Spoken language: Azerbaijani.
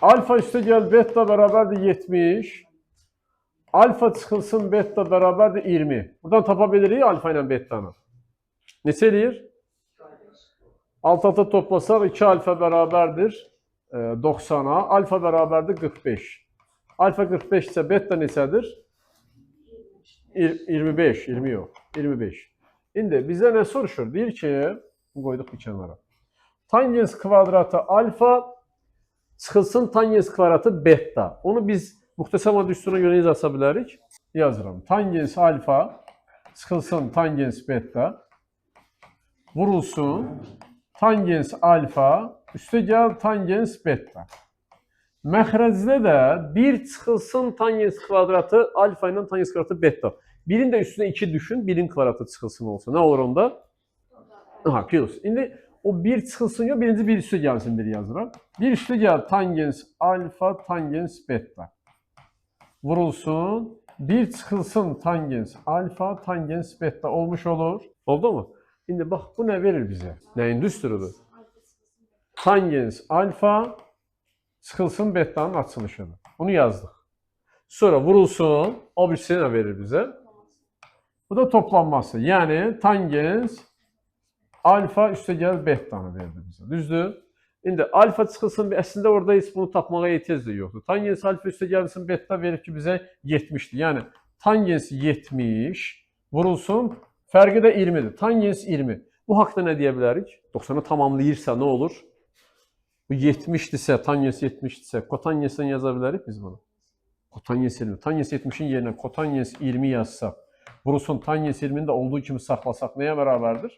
Alfa üstə gəl beta bərabərdir 70. Alfa çıxılsın beta bərabərdir 20. Buradan tapa bilirik alfa ilə betanı. Neçə eləyir? Alt-alta toplasaq 2 alfa bərabərdir 90-a. Alfa bərabərdir 45. Alfa 45 isə beta neçədir? 25. 20 yox. 25. İndi bizə nə soruşur? Deyir ki, qoyduq bir kənara. Tangens kvadratı alfa çıxılsın tangens kvadratı beta. Onu biz müxtəsər düsturuna görə yaza bilərik. Yazıram. Tangens alfa çıxılsın tangens beta vurulsun tangens alfa üstə gəl tangens beta. Məxrəcdə də 1 çıxılsın tangens kvadratı alfa ilə tangens kvadratı beta. Birin də üstünə 2 düşün, birin kvadratı çıxılsın olsa. Nə olur onda? Aha, plus. İndi o 1 çıxılsın yox, birinci bir üstə gəlsin bir yazıram. Bir üstə gəl tangens alfa tangens beta. Vurulsun. 1 çıxılsın tangens alfa tangens beta olmuş olur. Oldu mu? İndi bax bu nə verir bizə? Nəyin düsturudur? Tangens alfa çıxılsın betanın açılışıdır. Bunu yazdıq. Sonra vurulsun. O birisi nə verir bizə? Bu da toplanması. Yəni tangens alfa üstə gəl betanı verdi bizə. Düzdür? İndi alfa çıxılsın, əslində orada heç bunu tapmağa ehtiyac da yoxdur. Tangens alfa üstə gəlsin beta verir ki bizə 70'dir. Yəni tangens 70 vurulsun. Fərqi də 20'dir. Tangens 20. Bu haqda nə deyə bilərik? 90'ı tamamlayırsa nə olur? Bu 70'dirsə, tangens 70'dirsə, kotangesdən yaza bilərik biz bunu. Kotangens 20. Tangens 70'in yerinə kotangens 20 yazsaq, vurulsun tangens 20'ni də olduğu kimi saxlasaq nəyə bərabərdir?